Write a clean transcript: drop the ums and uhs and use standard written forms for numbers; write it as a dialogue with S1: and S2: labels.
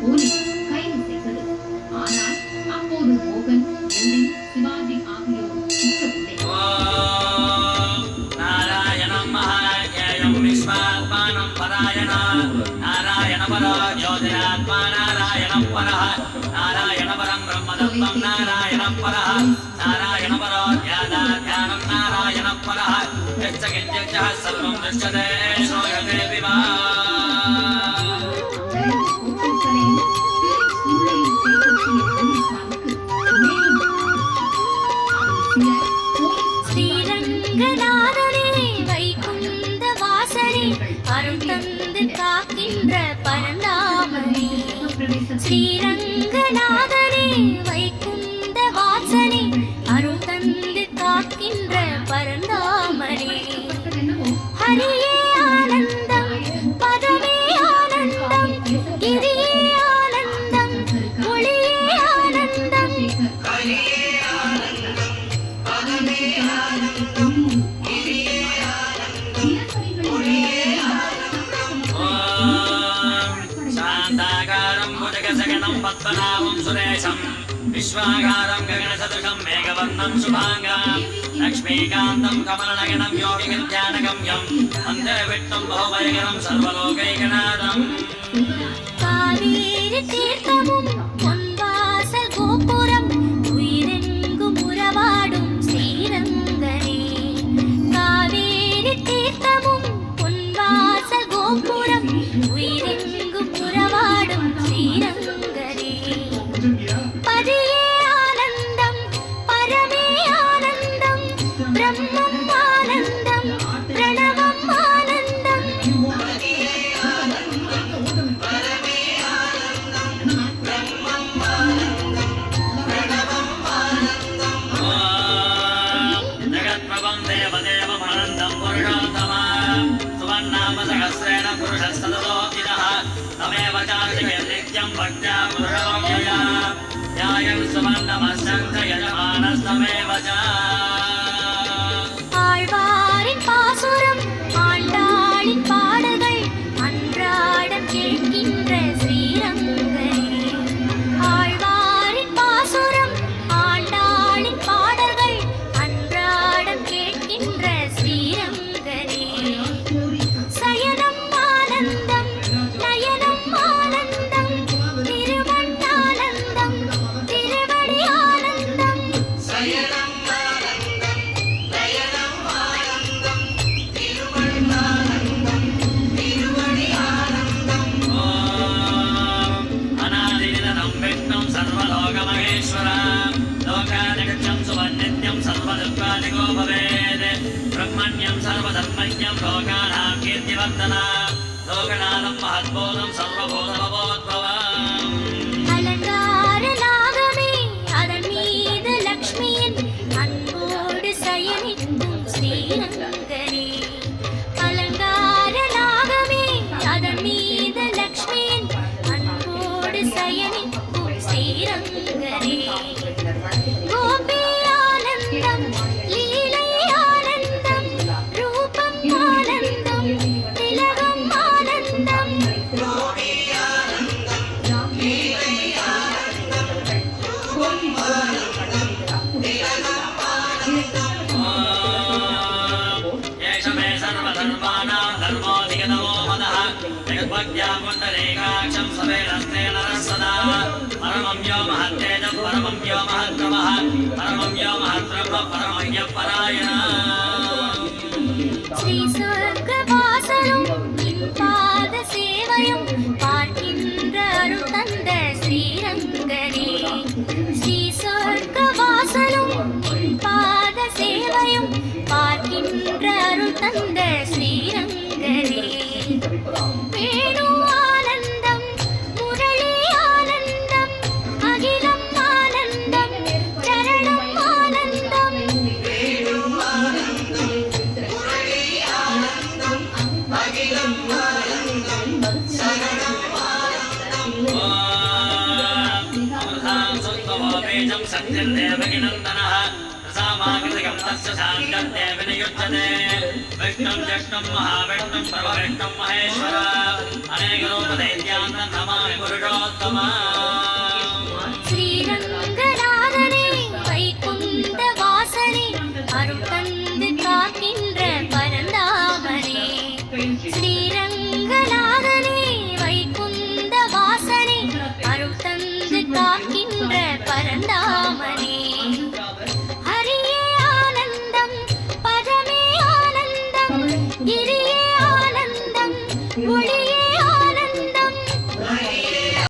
S1: Police கைது செய்தது. ஆனால் அப்போது மோகன், முரளி, சிவாஜி ஆகியோர் சிக்கவில்லை.
S2: நாராயணம் மகாத்மேயம் விஸ்வாத்மானம் பராயண நாராயண பரோ ஜோதிராத்மா நாராயணம் பரஹ நாராயண பரம் பிரம்மதத்தம் நாராயணம் பரஹ நாராயண பரோ த்யானம் நாராயணம் பரஹ யச்ச கிஞ்ச சர்வம் திருஷ்யதே ஸ்ரோயதே விவா.
S3: ஸ்ரீரங்கநாதனே வைகுந்த வாசனே அருள் தந்து காக்கின்ற பரந்தாமனே. ஸ்ரீரங்கநாதனே வைகுந்த வாசனே அருள் தந்து காக்கின்ற பரந்தாமனே. ஹரியே ஆனந்தம் பதமே ஆனந்தம் கிரியே ஆனந்தம் ஒளியே ஆனந்தம்.
S2: शान्ताकारं भुजगशगनं पद्मनाभं सुरेशं विश्वाकारं गगनसदृशं मेघवर्णं शुभाङ्गं लक्ष्मीकान्तं कमलनयनं योगिविद्यानगम्यं वन्दे विष्णुं बहुभयकरं सर्वलोकैकनाथम्.
S3: காவேரி தீர்த்தமும் பொன்வாசல் கோபுரம் உயிரெங்கும் உறவாடும் ஸ்ரீரங்கனே. காவேரி தீர்த்தமும் பொன்வாசல் கோபுரம் உயிரெங்கும் உறவாடும் ஸ்ரீரங்கனே. பதியே ஆனந்தம் பரமே ஆனந்தம் பிரம்மம் ஆனந்தம் பிரணவம் ஆனந்தம்.
S2: जगत्प्रभं देवदेवमनन्दं पुरुषोत्तमं सुवर्णाम सहस्रेण पुरुषस्तदोदिनः तमेव चार्तिके नित्यं भक्त्या पुरुषोऽव्यया ध्यायं सुवर्णमस्यन्त यजमानस्तमेव च.
S3: ஆழ்வாரின் பாசுரம் ஆண்டாளின் பாடல்கள் அன்றாடம் கேட்கின்ற ஸ்ரீரங்கனே. ஆழ்வாரின் பாசுரம் ஆண்டாளின் பாடல்கள் அன்றாடம் கேட்கின்ற ஸ்ரீரங்கனே. சயனம் ஆனந்தம் நயனம் ஆனந்தம் திருமண் ஆனந்தம் திருவடி ஆனந்தம்.
S2: अनादिनिधनं विष्णुं सर्वलोकमहेश्वरं लोकादिगच्छं सुवन्नित्यं सर्वदुःखादिको भवेत् ब्रह्मण्यं सर्वधर्मज्ञं लोकानां कीर्तिवर्धनं लोकनाथं महद्बोधं सर्वभूतभवोद्भवम्.
S3: அலங்கார நாகமே அதன் மீது லக்ஷ்மியின் அன்போடு சயனிக்கும் ஸ்ரீரங்கனே. அலங்கார நாகமே அதன் மீது லக்ஷ்மியின் அன்போடு சயனிக்கும் ஸ்ரீரங்கனே. கோபி ஆனந்தம் லீலை ஆனந்தம் ரூபம் ஆனந்தம் திலகம் ஆனந்தம்.
S2: एष मे सर्वधर्माणां धर्मोऽधिगतमो मदः जगद्भक्त्या पुण्डरीकाक्षं सवेदस्तेन नरः सदा परमं यो महत्तेजः परमं यो महत्तमः परमं यो महत्ब्रह्म परमं यः परायणः.
S3: ஸ்ரீ சொர்க்கவாசலும் நின் பாத சேவையும் பார்க்கின்ற அருள் தந்த ஸ்ரீரங்கனே. ஸ்ரீ சொர்க்கவாசலும் நின் பாத சேவையும் பார்க்கின்ற அருள் தந்த ஸ்ரீரங்கனே. வேணு ஆனந்தம் முரளி ஆனந்தம் அகிலம் ஆனந்தம் சரணம் ஆனந்தம்.
S2: अमृतां सत्यदेवगिनन्दनः रसामाकृतिकं तस्य शान्तदेव नियुज्यते विष्णुं जष्णुं महाविष्णुं प्रभविष्णुं महेश्वर अनेकरूपदैत्यान्तं नमामि पुरुषोत्तमम्.
S3: ஸ்ரீரங்கநாதனே வைகுந்த வாசனே அருள் தந்து காக்கின்ற பரந்தாமனே ஸ்ரீரங்கநாதனே வைகுந்த வாசனே அருள் தந்து காக்கின்ற பரந்தாமனே ஹரியே ஆனந்தம் பரமே ஆனந்தம் கிரி